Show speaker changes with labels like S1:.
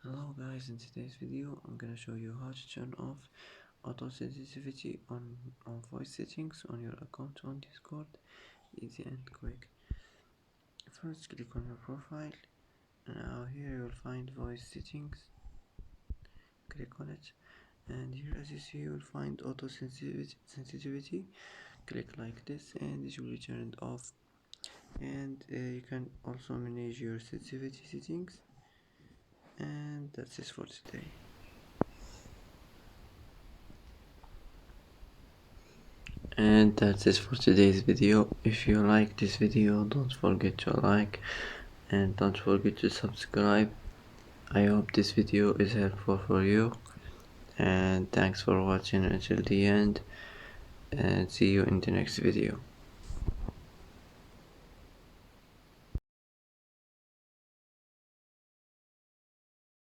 S1: Hello guys, in today's video I'm gonna show you how to turn off auto sensitivity on voice settings on your account on Discord. Easy and quick. First click on your profile. Now here you'll find voice settings. Click on it, and here as you see you'll find auto sensitivity. Click like this and it will be turned off. And you can also manage your sensitivity settings. And that's it for today. And that's it for today's video. If you like this video, don't forget to like and don't forget to subscribe. I hope this video is helpful for you, and thanks for watching until the end, and see you in the next video.